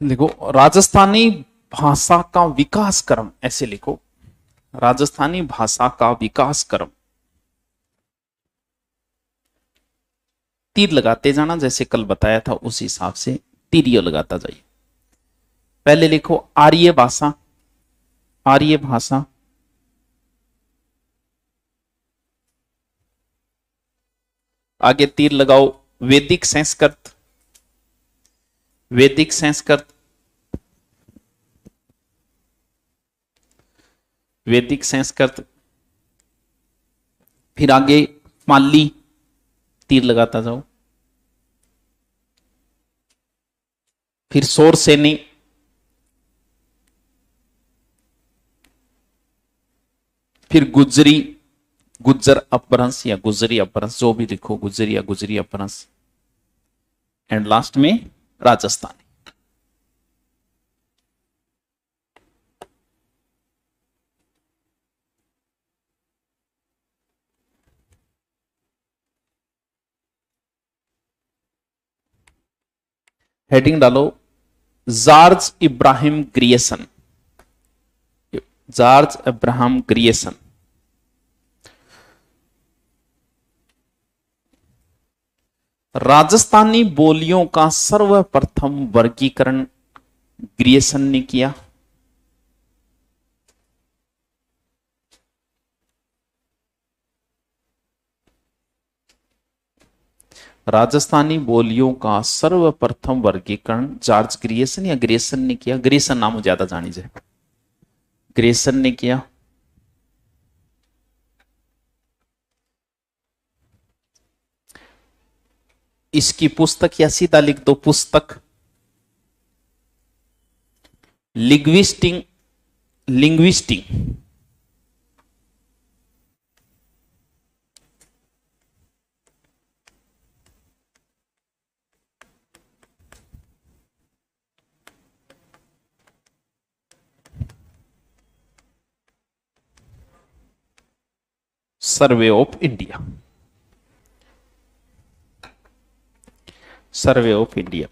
लिखो राजस्थानी भाषा का विकास क्रम, ऐसे लिखो राजस्थानी भाषा का विकास क्रम। तीर लगाते जाना, जैसे कल बताया था उस हिसाब से तीरियो लगाता जाइए। पहले लिखो आर्य भाषा, आर्य भाषा, आगे तीर लगाओ वैदिक संस्कृत, वैदिक संस्कृत, वैदिक संस्कृत, फिर आगे पाली, तीर लगाता जाओ, फिर शोर सैनी, फिर गुजरी, गुज्जर अपभ्रंश या गुजरी अपभ्रंश, जो भी लिखो गुजरी या गुजरी अपभ्रंश, एंड लास्ट में राजस्थानी। हेडिंग डालो जॉर्ज इब्राहिम ग्रियसन, जॉर्ज इब्राहिम ग्रियसन। राजस्थानी बोलियों का सर्वप्रथम वर्गीकरण ग्रियसन ने किया। राजस्थानी बोलियों का सर्वप्रथम वर्गीकरण जॉर्ज ग्रियसन या ग्रियसन ने किया, ग्रियसन नाम ज्यादा जानी जाए, ग्रियसन ने किया। इसकी पुस्तक या सीधा लिख दो पुस्तक, linguistic, linguistic, survey of India, survey of India.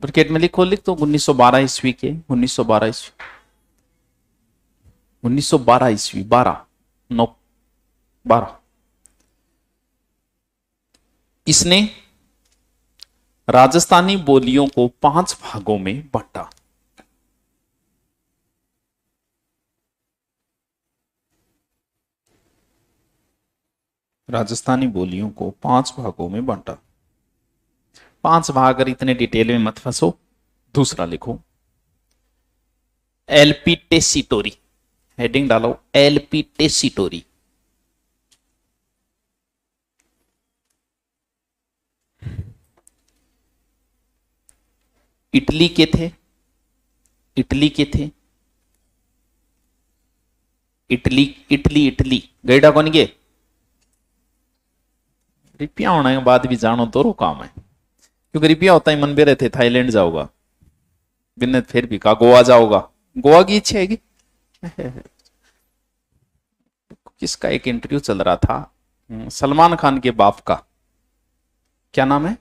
Bracket में लिखो, लिख दो 1912 ईस्वी के, 1912 ईस्वी, 1912 ईस्वी, 12। इसने राजस्थानी बोलियों को 5 भागों में बांटा। राजस्थानी बोलियों को 5 भागों में बांटा। 5 भाग, अगर इतने डिटेल में मत फंसो। दूसरा लिखो एलपी टेसिटोरी, हेडिंग डालो एलपी टेसिटोरी। इटली के थे, इटली के थे, इटली इटली इटली गैडा कौन गे, रिपिया होने के बाद भी जानो तो रो काम है, क्योंकि रिपिया होता ही मन बेरे थे थाईलैंड जाओगा, बिन्ने फिर भी कहा गोवा जाओगा, गोवा की इच्छा है किसका एक इंटरव्यू चल रहा था, सलमान खान के बाप का, क्या नाम है,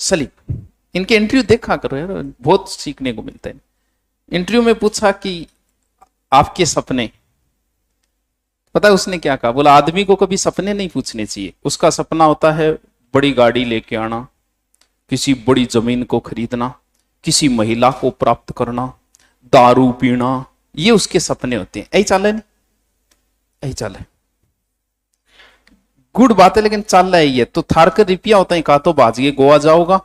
सलीम। इनके इंटरव्यू देखा करो यार, बहुत सीखने को मिलता है। इंटरव्यू में पूछा कि आपके सपने, पता है उसने क्या कहा, बोला आदमी को कभी सपने नहीं पूछने चाहिए, उसका सपना होता है बड़ी गाड़ी लेके आना, किसी बड़ी जमीन को खरीदना, किसी महिला को प्राप्त करना, दारू पीना, ये उसके सपने होते हैं। यही चाल है, नहीं यही चाल है, गुड बात है, लेकिन चाल रहा है ये तो थारकर रिपिया होता है, कहा तो बाजिए गोवा जाओगा,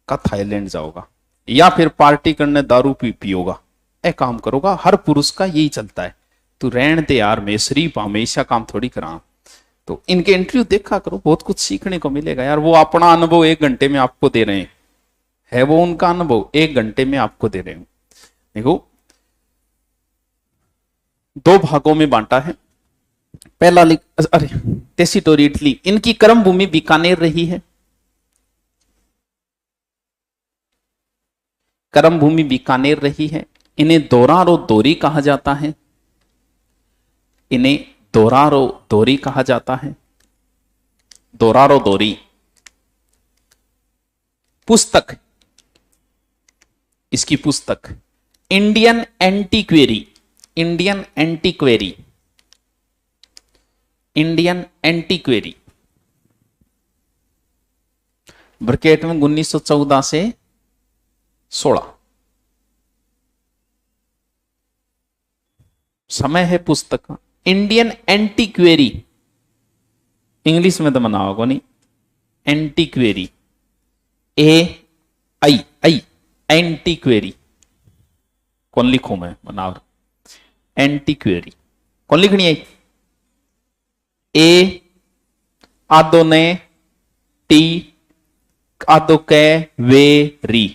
का थाईलैंड जाओगा, या फिर पार्टी करने दारू पियोगा, ए काम करोगा। हर पुरुष का यही चलता है, तू रहन दे यार, मैं शरीफ हमेशा काम थोड़ी करा। तो इनके इंटरव्यू देखा करो, बहुत कुछ सीखने को मिलेगा यार। वो अपना अनुभव 1 घंटे में आपको दे रहे हैं, है वो उनका अनुभव 1 घंटे में आपको दे रहे हैं। देखो 2 भागों में बांटा है। पहला अरे टेसिटोरी इटली, इनकी कर्म भूमि बीकानेर रही है, कर्म भूमि बीकानेर रही है। इन्हें दोरार और दोरी कहा जाता है, इन्हें दोरार और दोरी कहा जाता है। दोरारो दोरी। पुस्तक, इसकी पुस्तक इंडियन एंटीक्वेरी, इंडियन एंटीक्वेरी, इंडियन एंटीक्वेरी। ब्रैकेट में 1914 से 16। समय है पुस्तक का। इंडियन एंटीक्वेरी, इंग्लिश में तो मना होगा नहीं, एंटीक्वेरी, ए आई आई, एंटीक्वेरी। कौन लिखूं मैं बनाओ, एंटीक्वेरी कौन लिखनी है? ए आदो ने टी आदो कै वे री।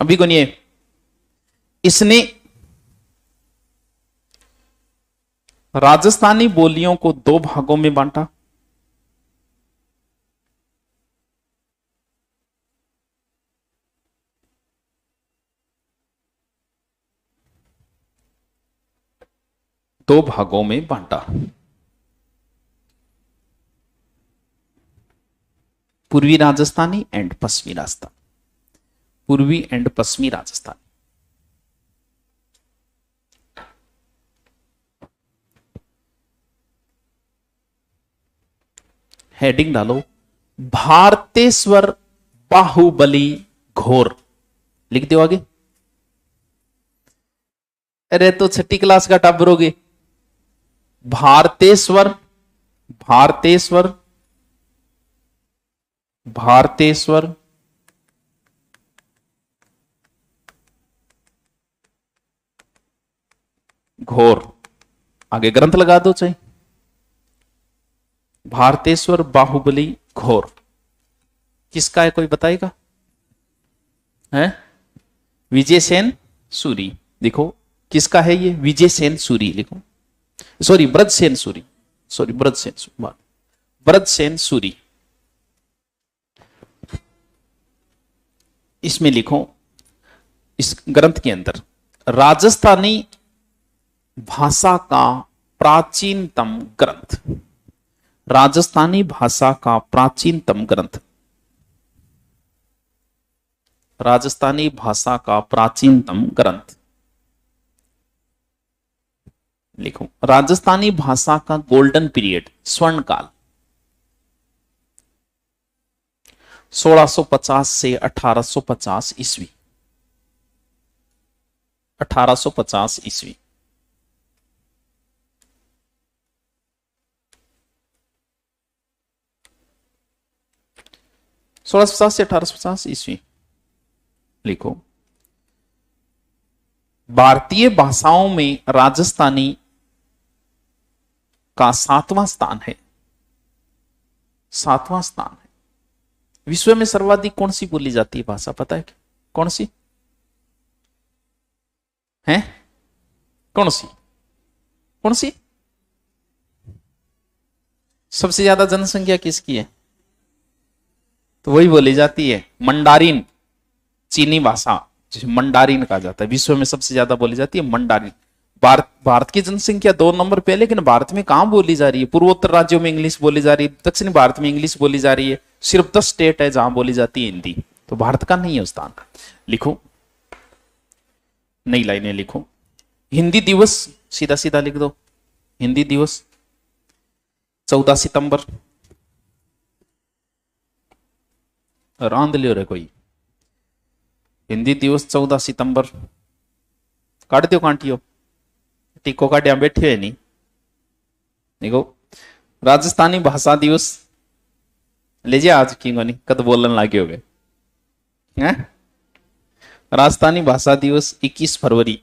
अभी कौन ये? इसने राजस्थानी बोलियों को 2 भागों में बांटा। दो भागों में बांटा। पूर्वी राजस्थानी एंड पश्चिमी राजस्थान, पूर्वी एंड पश्चिमी राजस्थान। हेडिंग डालो, भारतेश्वर बाहुबली घोर। लिख दो आगे। अरे तो 6ठी क्लास का टाबरोगे। भारतेश्वर, भारतेश्वर, भारतेश्वर घोर, आगे ग्रंथ लगा दो चाहे। भारतेश्वर बाहुबली घोर किसका है, कोई बताएगा? है विजय सेन सूरी। देखो किसका है ये? विजय सेन सूरी लिखो, सॉरी ब्रज सेन सूरी, सॉरी ब्रज सेन सूरी, ब्रज सेन सूरी। इसमें लिखो, इस ग्रंथ के अंदर राजस्थानी भाषा का प्राचीनतम ग्रंथ, राजस्थानी भाषा का प्राचीनतम ग्रंथ, राजस्थानी भाषा का प्राचीनतम ग्रंथ लिखो। राजस्थानी भाषा का गोल्डन पीरियड, स्वर्ण काल 1650 से 1850 ईस्वी, 1850 ईस्वी। सोलह सौ 1850 ईस्वी लिखो। भारतीय भाषाओं में राजस्थानी का 7वां स्थान है, 7वां स्थान है। विश्व में सर्वाधिक कौन सी बोली जाती है भाषा, पता है क्या? कौन सी है? कौन सी? कौन सी? सबसे ज्यादा जनसंख्या किसकी है? तो वही बोली जाती है मंडारिन, चीनी भाषा जिसे मंडारिन कहा जाता है। विश्व में सबसे ज्यादा बोली जाती है मंडारिन। भारत की जनसंख्या 2 नंबर पे, लेकिन भारत में कहां बोली जा रही है? पूर्वोत्तर राज्यों में इंग्लिश बोली जा रही है, दक्षिणी भारत में इंग्लिश बोली जा रही है। सिर्फ 10 स्टेट है जहां बोली जाती है हिंदी, तो भारत का नहीं है स्थान। लिखो, नई लाइनें लिखो। हिंदी दिवस सीधा सीधा लिख दो। हिंदी दिवस 14 सितंबर। रांध लियो रे कोई। हिंदी दिवस 14 सितंबर। काट दियो कांटियो, टिको काटिया बैठे है नहीं। देखो राजस्थानी भाषा दिवस ले जा आज की नहीं, कद बोलन लागे हो गए हैं। राजस्थानी भाषा दिवस 21 फरवरी।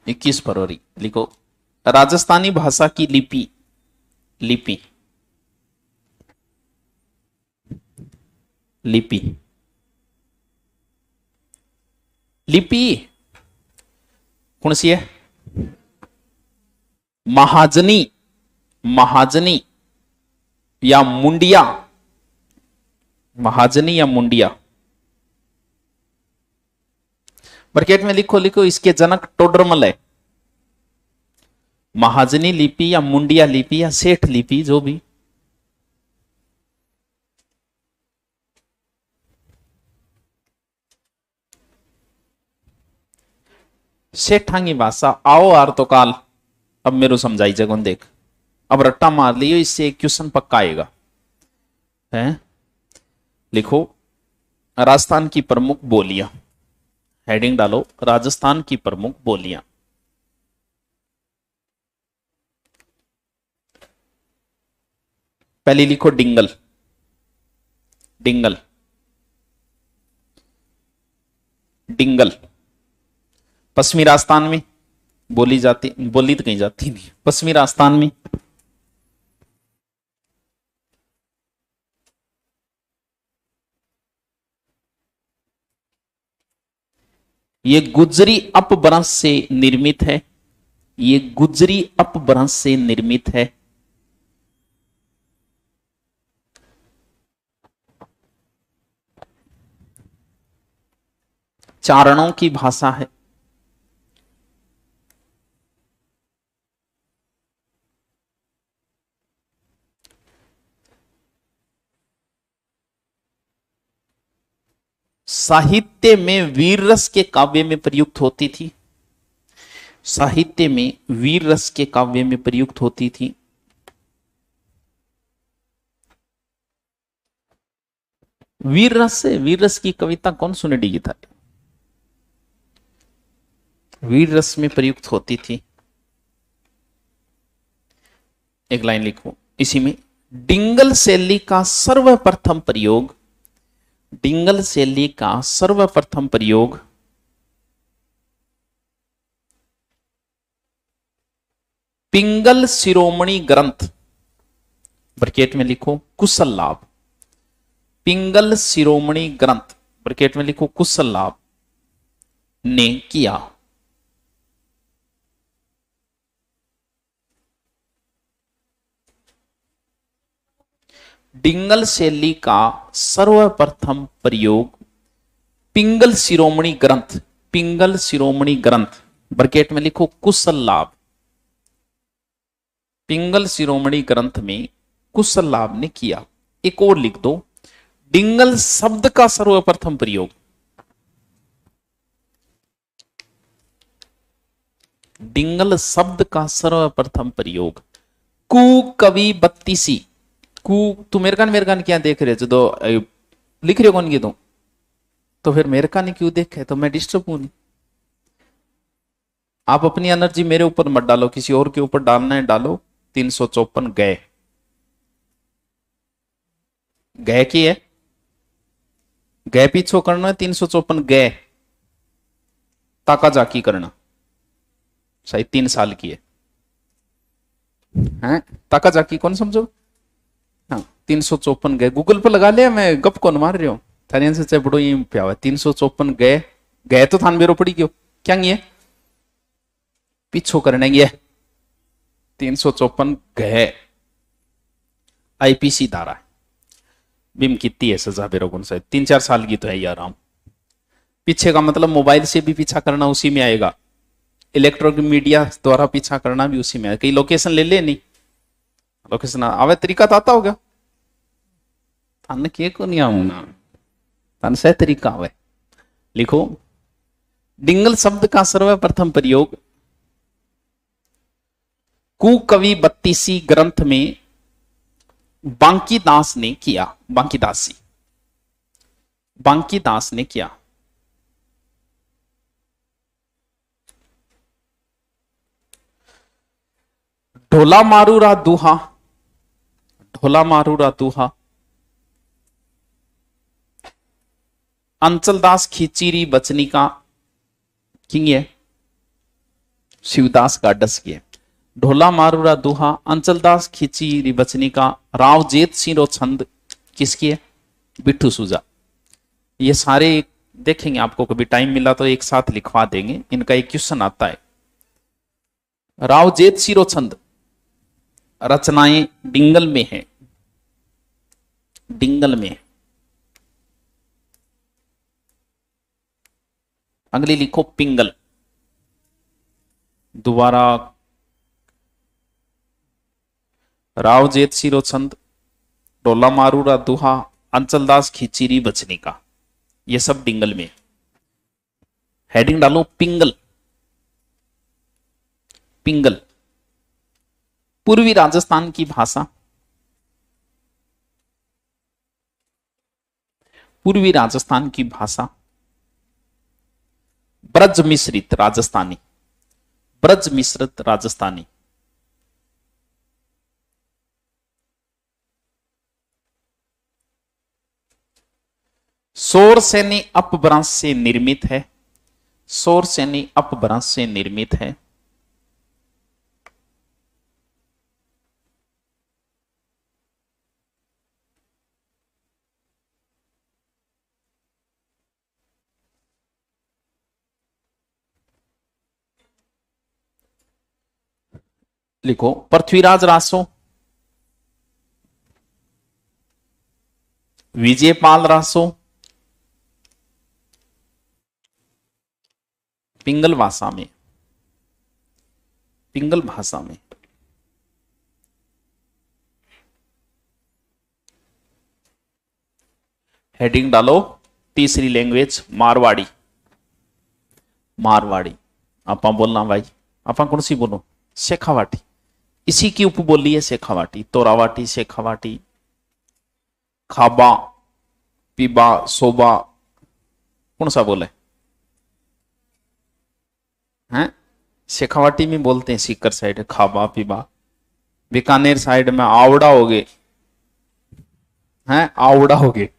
इक्कीस फरवरी लिखो। राजस्थानी भाषा की लिपि, लिपि, लिपि, लिपि कौन सी है? महाजनी, महाजनी या मुंडिया, महाजनी या मुंडिया। ब्रैकेट में लिखो, लिखो इसके जनक टोडरमल है। महाजनी लिपि या मुंडिया लिपि या सेठ लिपि, जो भी। सेठांगी भाषा आओ आर तो काल। अब मेरे समझाई जगह देख, अब रट्टा मार लियो, इससे एक क्वेश्चन पक्का आएगा है। लिखो राजस्थान की प्रमुख बोलियां, हेडिंग डालो राजस्थान की प्रमुख बोलियां। पहली लिखो डिंगल, डिंगल, डिंगल पश्चिमी राजस्थान में बोली जाती, बोली तो कहीं जाती नहीं, पश्चिमी राजस्थान में। ये गुजरी अपभ्रंश से निर्मित है, ये गुजरी अपभ्रंश से निर्मित है। चारणों की भाषा है। साहित्य में वीर रस के काव्य में प्रयुक्त होती थी, साहित्य में वीर रस के काव्य में प्रयुक्त होती थी। वीर रस से, वीर रस की कविता कौन सुने डी था, वीर रस में प्रयुक्त होती थी। एक लाइन लिखो इसी में, डिंगल शैली का सर्वप्रथम प्रयोग, डिंगल शैली का सर्वप्रथम प्रयोग पिंगल शिरोमणि ग्रंथ, ब्रैकेट में लिखो कुशल लाभ, पिंगल शिरोमणि ग्रंथ, ब्रैकेट में लिखो कुशल लाभ ने किया। डिंगल शैली का सर्वप्रथम प्रयोग पिंगल शिरोमणि ग्रंथ, पिंगल शिरोमणि ग्रंथ, ब्रैकेट में लिखो कुशल लाभ, पिंगल शिरोमणि ग्रंथ में कुशल लाभ ने किया। एक और लिख दो, डिंगल शब्द का सर्वप्रथम प्रयोग, डिंगल शब्द का सर्वप्रथम प्रयोग कुकवि बत्तीसी, कु तू मेरे कान क्या देख रहे जो लिख रहे हो कौन की तो फिर मेरे कान क्यों देखे, तो मैं डिस्टर्ब हूं नहीं। आप अपनी एनर्जी मेरे ऊपर मत डालो, किसी और के ऊपर डालना है डालो। 354 गए, गए की है, गए पीछो करना है। 354 गए ताका जाकी करना, शायद 3 साल की है ताका जाकी कौन समझो। हाँ 354 गए, गूगल पर लगा लिया, मैं गप कौन मार रही हूँ थारियन से बड़ो ये प्या हुआ। 354 गए, गए तो थान मेरो पड़ी क्यों क्या ये पीछो करने ये 354 गए आईपीसी धारा है, बिम कितनी है सजा बेरो कौन सा 3-4 साल की तो है यार। आराम पीछे का मतलब मोबाइल से भी पीछा करना उसी में आएगा, इलेक्ट्रॉनिक मीडिया द्वारा पीछा करना भी उसी में आएगा। कहीं लोकेशन ले ले नहीं, लोकेशन आवे तरीका तो आता होगा, थाने के को नहीं आऊंगा, थाने से तरीका आवे। लिखो डिंगल शब्द का सर्वप्रथम प्रयोग कुकवि बत्तीसी ग्रंथ में बांकी दास ने किया, बांकी दासी, बांकी दास ने किया। ढोला मारूरा दूहा, ढोला मारूरा दूहा अंचलदास खींचीरी बचनी का किंग है, शिवदास गाडस की है। ढोला मारूरा दूहा अंचलदास खींचीरी बचनी का, राव जेत सिंह छंद किसकी है, बिट्ठू सूजा। ये सारे देखेंगे, आपको कभी टाइम मिला तो एक साथ लिखवा देंगे, इनका एक क्वेश्चन आता है। राव जेत सिंह छंद रचनाएं डिंगल में है, डिंगल में। अगली लिखो पिंगल, दोबारा राव जेत सिरो छंद, डोला मारूरा दुहा, अंचलदास खिचीरी बचनी का, ये सब डिंगल में। हेडिंग डालो पिंगल। पिंगल पूर्वी राजस्थान की भाषा, पूर्वी राजस्थान की भाषा, ब्रज मिश्रित राजस्थानी, ब्रज मिश्रित राजस्थानी। सौर सैनी अपभ्रंश से निर्मित है, सौर सैनी अपभ्रंश से निर्मित है। लिखो पृथ्वीराज रासो, विजयपाल रासो, पिंगल भाषा में, पिंगल भाषा में। हेडिंग डालो तीसरी लैंग्वेज मारवाड़ी, मारवाड़ी। आप बोलना भाई, आप कौन सी बोलो? शेखावाटी, इसी की उपबोली है शेखावाटी। तोरावाटी, शेखावाटी, खाबा, पीबा, सोबा, कौन सा बोले हैं? शेखावाटी में बोलते हैं, सीकर साइड है खाबा पीबा, बीकानेर साइड में आवड़ा हो गए हैं, आवड़ा हो गए,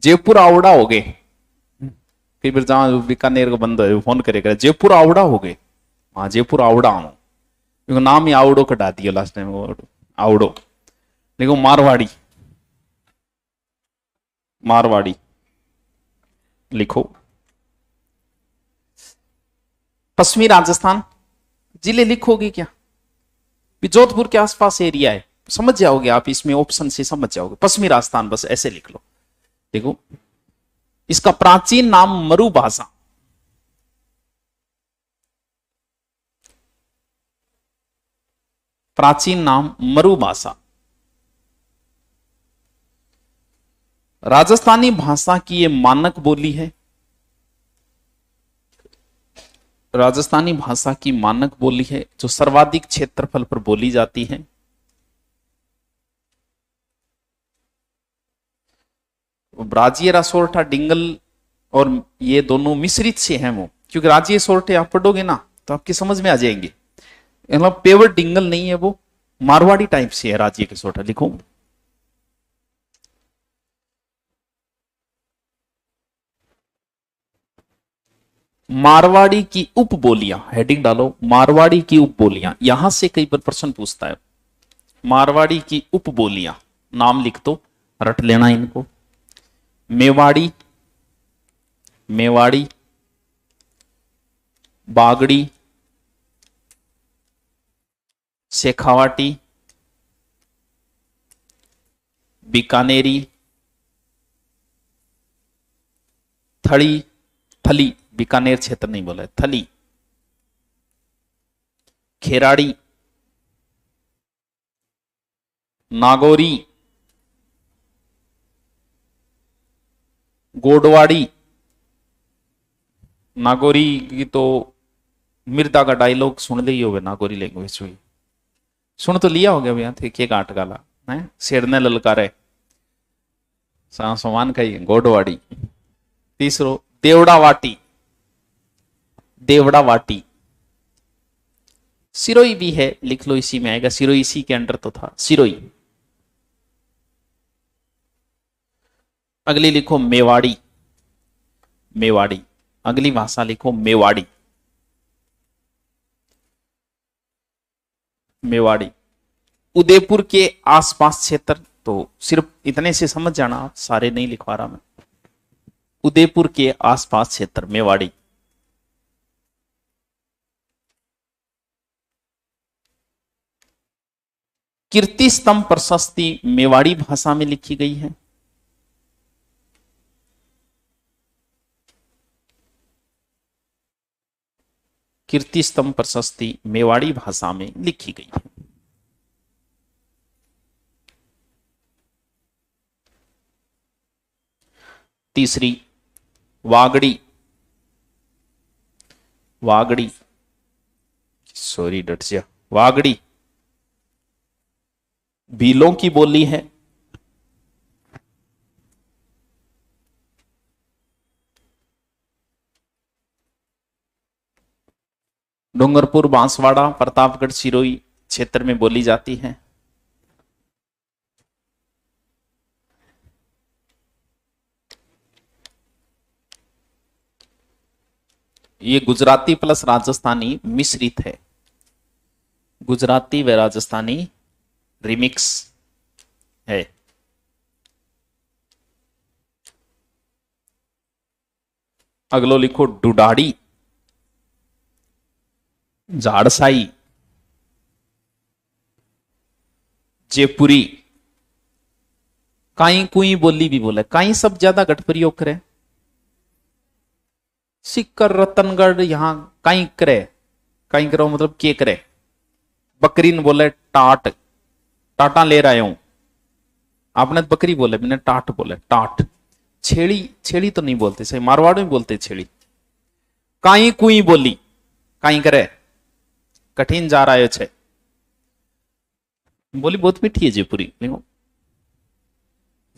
जयपुर आवड़ा हो गए। कई बार जहां बीकानेर को बंद है फोन करेगा, जयपुर आवड़ा हो गए, हाँ जयपुर आवड़ा आनो, क्योंकि नाम ही आवड़ो कटा दिया लास्ट टाइम, आवड़ो। देखो मारवाड़ी, मारवाड़ी लिखो। पश्चिमी राजस्थान, जिले लिखोगे क्या? जोधपुर के आसपास एरिया है, समझ जाओगे आप, इसमें ऑप्शन से समझ जाओगे। पश्चिमी राजस्थान बस ऐसे लिख लो। देखो इसका प्राचीन नाम मरु भाषा, प्राचीन नाम मरु भाषा। राजस्थानी भाषा की यह मानक बोली है, राजस्थानी भाषा की मानक बोली है जो सर्वाधिक क्षेत्रफल पर बोली जाती है। राजीय सोरठा डिंगल और ये दोनों मिश्रित से हैं वो, क्योंकि राजीय सोरठे आप पढ़ोगे ना तो आपकी समझ में आ जाएंगे, मतलब पेवर डिंगल नहीं है वो, मारवाड़ी टाइप से है राजीय के सोरठा। लिखो मारवाड़ी की उपबोलियां, हेडिंग डालो मारवाड़ी की उपबोलियां। यहां से कई बार प्रश्न पूछता है, मारवाड़ी की उपबोलियां, नाम लिख दो, रट लेना इनको। मेवाड़ी, मेवाड़ी, बागड़ी, शेखावाटी, बीकानेरी, थड़ी, थली, बीकानेर क्षेत्र नहीं बोला है, थली, खेराड़ी, नागौरी, गोडवाड़ी। नागौरी की तो मिर्दा का डायलॉग सुन ली होगा, नागौरी लैंग्वेज हुई सुन तो लिया होगा भैया, थे के काट गाला है, शेर ने ललकारे समान खाई, गोडवाड़ी। तीसरो देवड़ा वाटी, देवड़ा वाटी। सिरोई भी है, लिख लो, इसी में आएगा, सिरोई इसी के अंडर तो था, सिरोई। अगली लिखो मेवाड़ी, मेवाड़ी, अगली भाषा लिखो मेवाड़ी, मेवाड़ी। उदयपुर के आसपास क्षेत्र, तो सिर्फ इतने से समझ जाना आप, सारे नहीं लिखवा रहा मैं। उदयपुर के आसपास क्षेत्र मेवाड़ी। कीर्ति स्तंभ प्रशस्ति मेवाड़ी भाषा में लिखी गई है। कीर्ति स्तंभ प्रशस्ति मेवाड़ी भाषा में लिखी गई है। तीसरी वागड़ी, वागड़ी, सॉरी डट जा, वागड़ी भीलों की बोली है। डूंगरपुर, बांसवाड़ा, प्रतापगढ़, सिरोही क्षेत्र में बोली जाती है। ये गुजराती प्लस राजस्थानी मिश्रित है, गुजराती व राजस्थानी रिमिक्स है। अगलो लिखो डुडाड़ी, झाड़साई, जयपुरी, काई कुई बोली भी बोले, काई सब ज्यादा घट प्रयोग करे। सिक्कर, रतनगढ़, यहां काई करे, काई करो मतलब के करे। बकरीन बोले टाट, टाटा ले रहा हूं, आपने तो बकरी बोले, मैंने टाट बोले, टाट। छेड़ी, छेड़ी तो नहीं बोलते, सही मारवाड़ में बोलते छेड़ी। काई कुई बोली, काई करे, कठिन जा रहा है छे, बोली बहुत मीठी है जयपुरी। देखो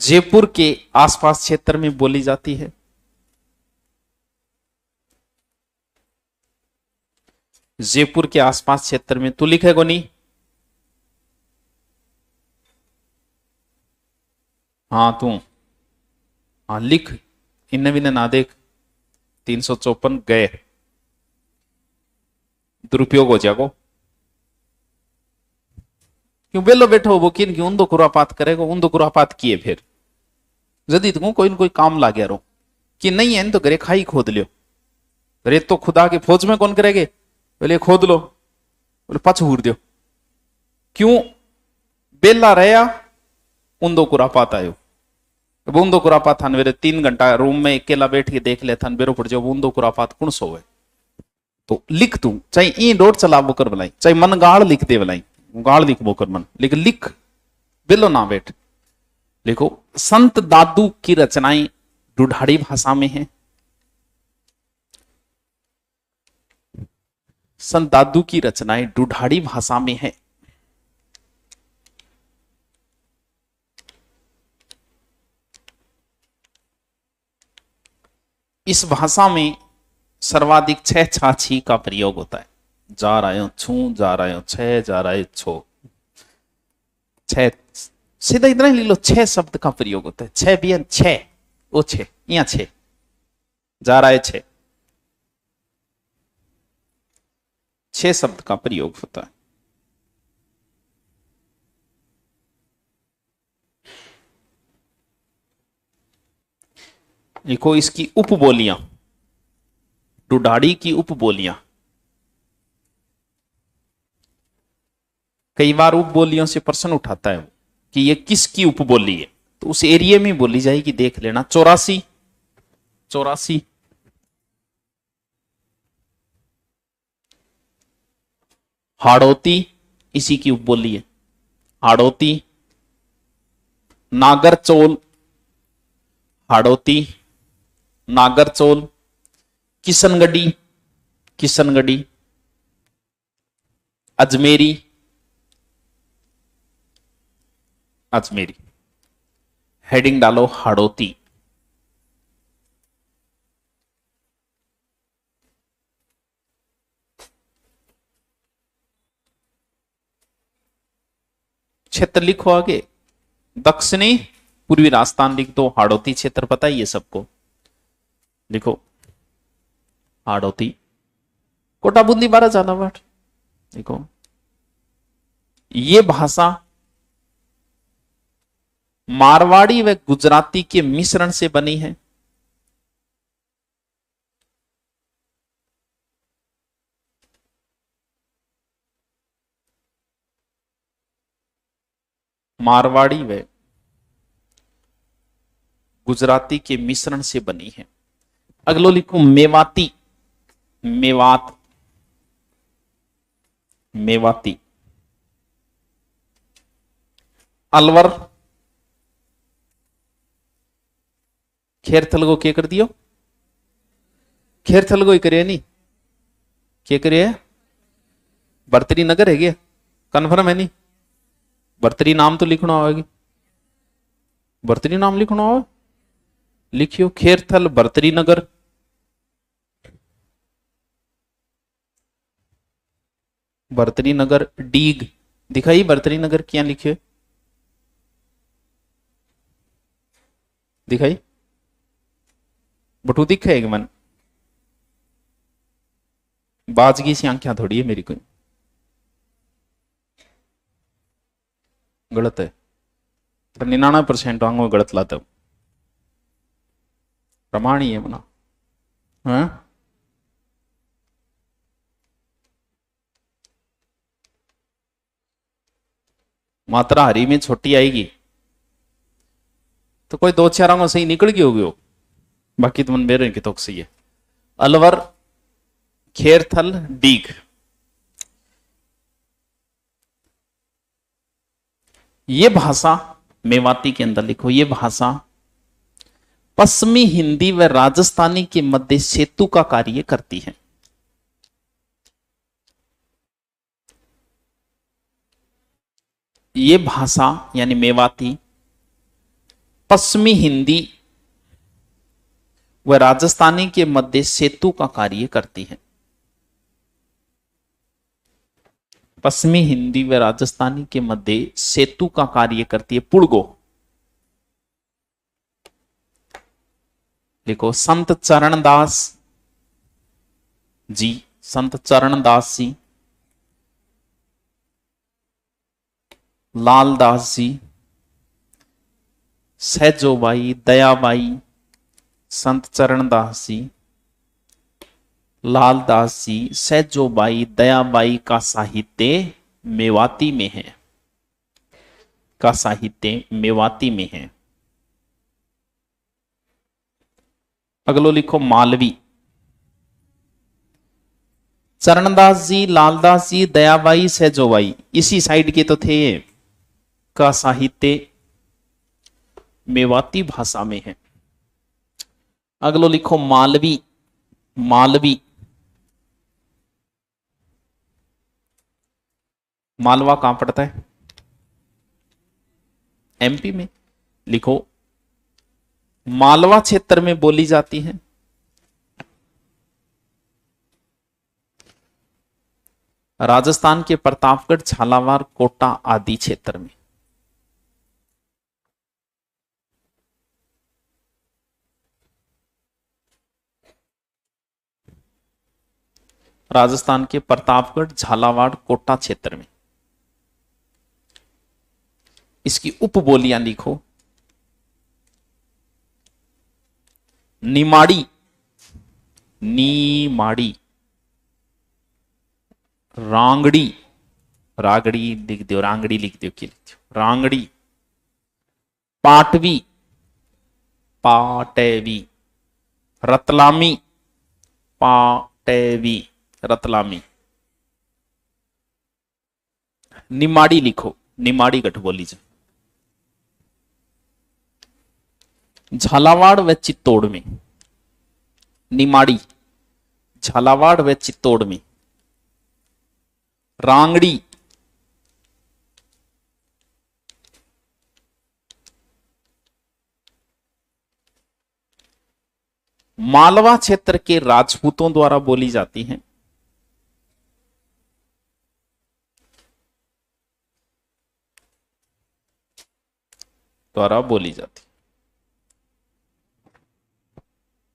जयपुर के आसपास क्षेत्र में बोली जाती है। जयपुर के आसपास क्षेत्र में, तू लिखेगो नहीं? हाँ तू, हाँ लिख, इन्हें भी ना देख। 354 गए, दुरुपयोग हो जाएगो। क्यों बेलो बैठो वो किन क्यों उन्दो खुरापात करेगा, उन्दो खुरापात किए फिर जदी तो कोई न कोई काम ला गया रो कि नहीं है तो घरे खाई खोद लियो। रेत तो खुदा के फौज में कौन करेगे, बोले खोद लो, बोले पछ हूर दो। क्यों बेला रहा उन्दो खुरापात आयो, बूंदो खुरापात थान वेरे 3 घंटा रूम में अकेला बैठ के देख ले थान बेरो पड़ जाओ बूंदो खुरापात कौन सोवे। तो लिख तू चाहे ई डोट चला बोकर बनाई, चाहे मन गाड़ लिख दे बनाई, गाड़ लिख बोकर मन, लेकिन लिख बिलो ना बैठ। देखो संत दादू की रचनाएं ढूढ़ाड़ी भाषा में है। संत दादू की रचनाएं ढूढ़ाड़ी भाषा में है। इस भाषा में सर्वाधिक 6 छाछी का प्रयोग होता है। जा रहा हूं छू, जा रहा हूं छह, जा रहा है छो, 6 सीधा इतना ही ले लो, 6 शब्द का प्रयोग होता है। 6 बियन 6, ओ 6 यहां 6, जा रहा है 6, 6 शब्द का प्रयोग होता है। देखो इसकी उपबोलियां, ढूढ़ाड़ी की उपबोलियां, कई बार उपबोलियों से प्रश्न उठाता है कि ये किसकी उपबोली है, तो उस एरिया में बोली जाएगी, देख लेना। 84, 84 हाड़ौती इसी की उपबोली है, हाड़ौती। नागरचोल, हाड़ौती, नागरचोल। किशनगढ़ी, किशनगढ़ी। अजमेरी, अजमेरी। हेडिंग डालो हाड़ौती। क्षेत्र लिखो आगे, दक्षिणी पूर्वी राजस्थान लिख दो, हाड़ौती क्षेत्र पता ही है सबको, लिखो हाड़ौती। कोटा बूंदी 12 झालावाड़। देखो ये भाषा मारवाड़ी व गुजराती के मिश्रण से बनी है। मारवाड़ी व गुजराती के मिश्रण से बनी है। अगलो लिखो मेवाती, मेवात, मेवाती। अलवर, खेर थल को क्या कर दियो, खेर थल को ही करे नहीं, क्या करे, बर्तरी नगर है क्या, कन्फर्म है नहीं, बर्तरी नाम तो लिखना होगी, बर्तरी नाम लिखना हो, लिखियो खेरथल बर्तरी नगर, बर्तरी नगर डीग दिखाई, बर्तरी नगर क्या लिखे दिखाई, बटू दिखे मन, बाजगी सी आंखें थोड़ी है मेरी, कोई गलत है, तो 99% आंगों गलत लाता हूं, प्रमाण ही है मना, हाँ? मात्रा हरी में छोटी आएगी तो कोई 2-4 आंगों सही निकल गई होगी, बाकी तो मन मेरे की तो सही है। अलवर खेरथल डीग, ये भाषा मेवाती के अंदर लिखो, ये भाषा पश्चिमी हिंदी व राजस्थानी के मध्य सेतु का कार्य करती है। ये भाषा यानी मेवाती पश्चिमी हिंदी व राजस्थानी के मध्य सेतु का कार्य करती है। पश्चिमी हिंदी व राजस्थानी के मध्य सेतु का कार्य करती है। पुड़गो लिखो, संत चरणदास जी, संत चरणदास जी, लालदास जी, सहजोबाई, दयाबाई, संत चरणदास जी, लालदास जी, सहजोबाई, दयाबाई का साहित्य मेवाती में है, का साहित्य मेवाती में है। अगलो लिखो मालवी, चरणदास जी, लालदास जी, दयाबाई, सहजोबाई इसी साइड के तो थे, का साहित्य मेवाती भाषा में है। अगलो लिखो मालवी, मालवी मालवा कहां पड़ता है, एमपी में, लिखो मालवा क्षेत्र में बोली जाती है। राजस्थान के प्रतापगढ़, झालावाड़, कोटा आदि क्षेत्र में। राजस्थान के प्रतापगढ़, झालावाड़, कोटा क्षेत्र में। इसकी उपबोलियां लिखो, निमाड़ी, नीमाड़ी, रांगड़ी, रागड़ी लिख दो, रांगड़ी लिख दो, क्या लिख दो, रांगड़ी, पाटवी, पाटेवी, रतलामी, पाटेवी, रतलामी। निमाड़ी लिखो, निमाड़ी गठ बोली जाए। झालावाड़ व चित्तौड़ में, निमाड़ी झालावाड़ व चित्तौड़ में। रांगड़ी मालवा क्षेत्र के राजपूतों द्वारा बोली जाती है। द्वारा बोली जाती।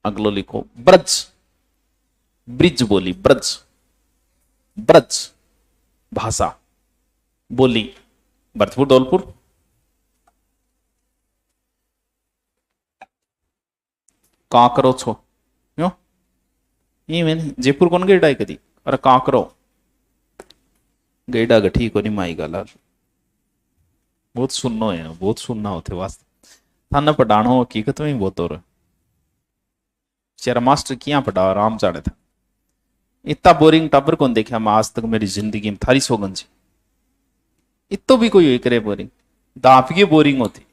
अगलो लिखो ब्रज, ब्रिज बोली, ब्रज, ब्रज भाषा बोली भरतपुर, धौलपुर। का करो छो क्यों, ये मैंने जयपुर कौन गेड़ा है कदी, अरे का करो गेड़ा गठी को नहीं माई गाला, बहुत सुनना है, बहुत सुनना होते वास्तव थाना पढ़ानो हकीकत में बहुत हो रहा। चेरा मास्टर किया पढ़ा राम जाने था, इतना बोरिंग टाबर कौन देखा मैं आज तक मेरी जिंदगी में, थारी सौगंध जी इतो भी कोई करे बोरिंग, दाप की बोरिंग होती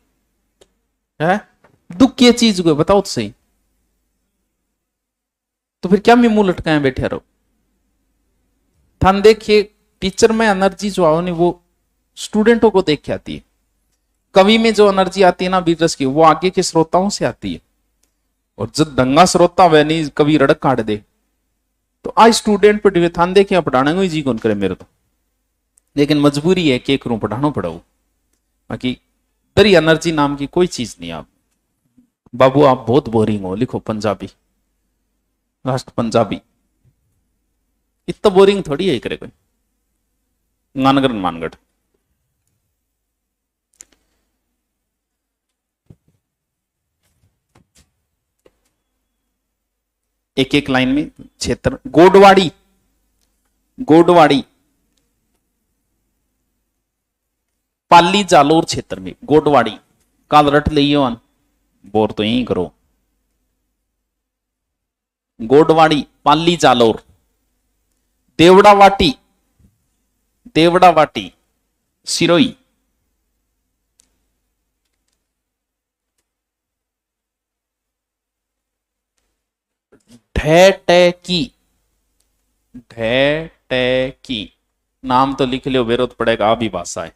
है। दुख की चीज को बताओ तो सही। तो फिर क्या मैं मुंह लटकाए बैठे रहो। थान देखिए टीचर में एनर्जी जो आओ नहीं वो स्टूडेंटों को देख के आती है। कवि में जो एनर्जी आती है ना वीर रस की, वो आगे के श्रोताओं से आती है। और जब दंगा श्रोता वह नहीं कवि रड़क काट दे तो आज स्टूडेंट पर थान देखे पढ़ाने को ही जी कौन करे मेरे तो। लेकिन मजबूरी है कि करूं पढ़ाना पड़ाऊ। बाकी तेरी एनर्जी नाम की कोई चीज नहीं। आप बाबू आप बहुत बोरिंग हो, लिखो पंजाबी, राष्ट्र पंजाबी। इतना बोरिंग थोड़ी है करे कोई। नानगढ़ मानगढ़ एक एक लाइन में क्षेत्र। गोडवाड़ी, गोडवाड़ी पाली जालोर क्षेत्र में गोडवाड़ी काल रट लियो बोर तो यही करो। गोडवाड़ी पाली जालोर। देवड़ावाटी, देवड़ावाटी सिरोई। ढैटैकी, ढैटैकी नाम तो लिख लियो, विरोध पड़ेगा आ भी भाषा है।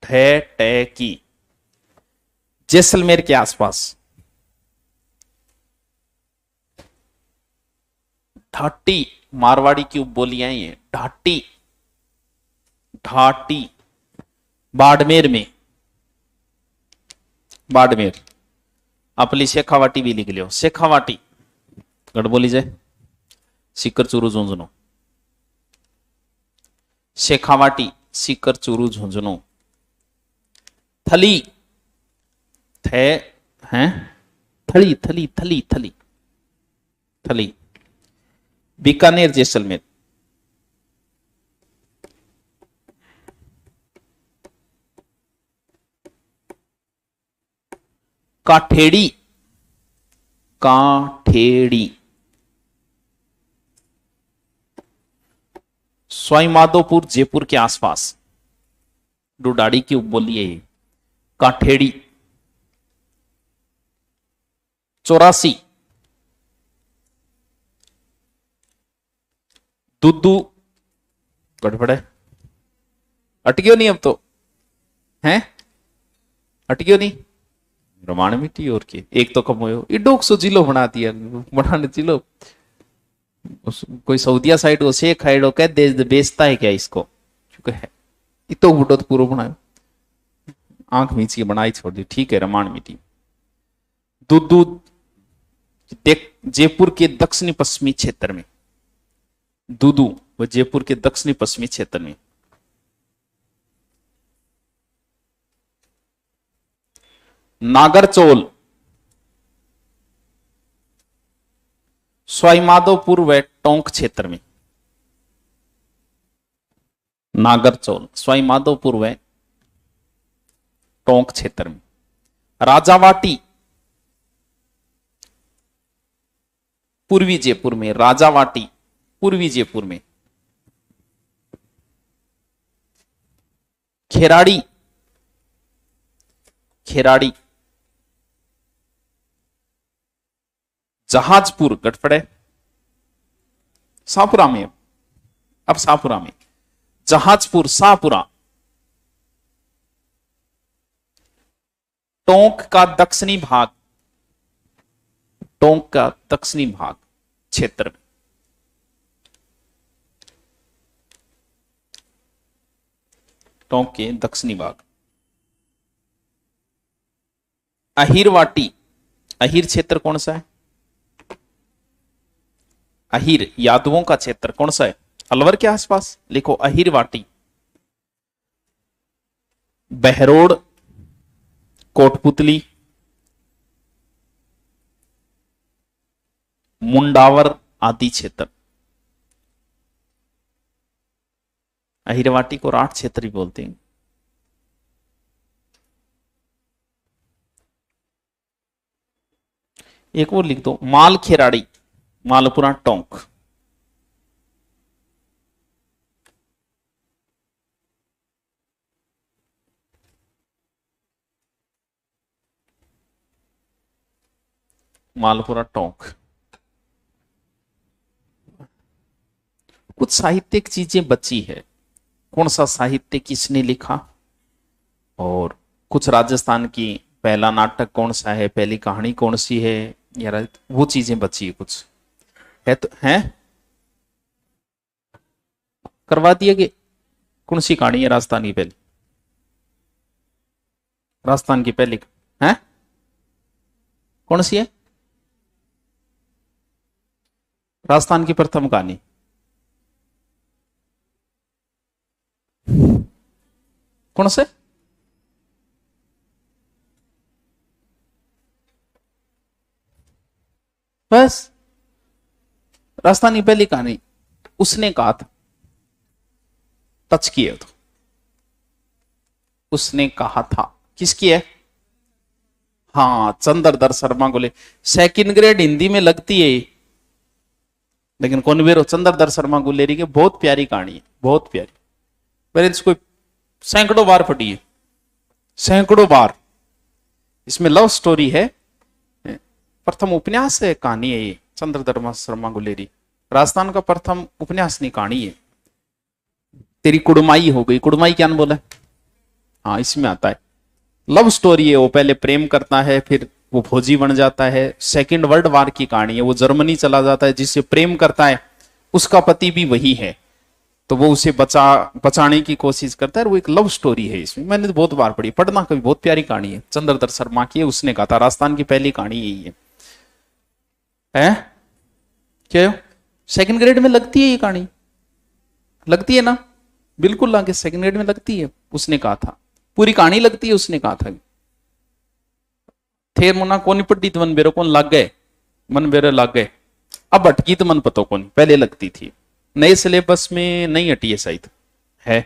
ढैटैकी जैसलमेर के आसपास। ढाटी मारवाड़ी की उपबोलियां ये ढाटी, ढाटी बाड़मेर में, बाड़मेर। अपनी शेखावाटी भी लिख लियो, शेखावाटी गढ़ बोली जाए। सीकर चूरू झुंझुनू, शेखावाटी सीकर चूरू झुंझुनू। थली, थे हैं थली थली थली थली थली बीकानेर जैसलमेर। काठेड़ी, काठेड़ी सवाईमाधोपुर जयपुर के आसपास। डुडाड़ी की उपबोली है ये काठेड़ी। 84 दुदू गड़बड़ है, अटकियो नहीं अब तो है, अटकियो नहीं। रमाण मिट्टी और के एक तो कम हो इडोक सो जिलो बना दिया, बनाने जिलो। कोई सऊदिया साइड को शेख हाइडो कह दे बेचता है क्या इसको, क्योंकि है इतो बुढ़ो तो पूरा बनायो। आंख मीची बनाई छोड़ दी, ठीक है रमाण मिट्टी। दुदू जयपुर के दक्षिणी पश्चिमी क्षेत्र में। दूदू वो जयपुर के दक्षिणी पश्चिमी क्षेत्र में। नागरचोल सवाईमाधोपुर व टोंक क्षेत्र में। नागरचोल सवाईमाधोपुर व टोंक क्षेत्र में। राजावाटी पूर्वी जयपुर में, राजावाटी पूर्वी जयपुर में। खेराड़ी, खेराड़ी जहाजपुर गटफड़े शाहपुरा में, अब शाहपुरा में। जहाजपुर शाहपुरा टोंक का दक्षिणी भाग, टोंक का दक्षिणी भाग क्षेत्र में। टोंक के दक्षिणी भाग। अहिरवाटी, अहिर क्षेत्र कौन सा है? अहिर यादवों का क्षेत्र कौन सा है? अलवर के आसपास। लिखो अहिरवाटी। बहरोड कोटपुतली मुंडावर आदि क्षेत्र। अहिरवाटी को राठ क्षेत्र भी बोलते हैं। एक और लिख दो माल खेराड़ी मालपुरा टोंक। मालपुरा टोंक। कुछ साहित्यिक चीजें बची है, कौन सा साहित्य किसने लिखा, और कुछ राजस्थान की पहला नाटक कौन सा है, पहली कहानी कौन सी है, यार वो चीजें बची है कुछ है तो है। करवा दिए कि कौन सी कहानी है राजस्थान की पहली, राजस्थान की पहली है कौन सी है, राजस्थान की प्रथम कहानी कौन से, बस राजस्थान की पहली कहानी उसने कहा था, टच किया तो उसने कहा था, किसकी है, हाँ चंद्रधर शर्मा को ले। सेकंड ग्रेड हिंदी में लगती है लेकिन कौन बेरो, चंद्रधर शर्मा गुलेरी की बहुत प्यारी कहानी है, बहुत प्यारी। पेरेंट्स को सैकड़ों बार पढ़ी है, सैकड़ों बार। इसमें लव स्टोरी है, प्रथम उपन्यास है, कहानी है ये, चंद्रधर शर्मा गुलेरी, राजस्थान का प्रथम उपन्यास नहीं कहानी है। तेरी कुड़माई हो गई, कुड़माई क्या बोला, हाँ इसमें आता है। लव स्टोरी है, वो पहले प्रेम करता है, फिर वो फौजी बन जाता है। सेकंड वर्ल्ड वार की कहानी है, वो जर्मनी चला जाता है, जिससे प्रेम करता है उसका पति भी वही है, तो वो उसे बचाने की कोशिश करता है। वो एक लव स्टोरी है, इसमें मैंने तो बहुत बार पढ़ी, पढ़ना कभी, बहुत प्यारी कहानी है, चंद्रधर शर्मा की है, उसने कहा था राजस्थान की पहली कहानी यही है क्या, सेकंड ग्रेड में लगती है ये कहानी, लगती है ना, बिल्कुल आगे सेकंड ग्रेड में लगती है। उसने कहा था पूरी कहानी लगती है, उसने कहा था थे मुना कोनी पट्टी तो मन बेरो कौन लग गए, मन बेरे लग गए, अब अटकी तो मन पतो कौन, पहले लगती थी, नए सिलेबस में नहीं हटी है शायद, है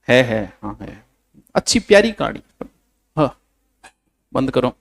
हाँ है, अच्छी प्यारी कहानी। हाँ बंद करो।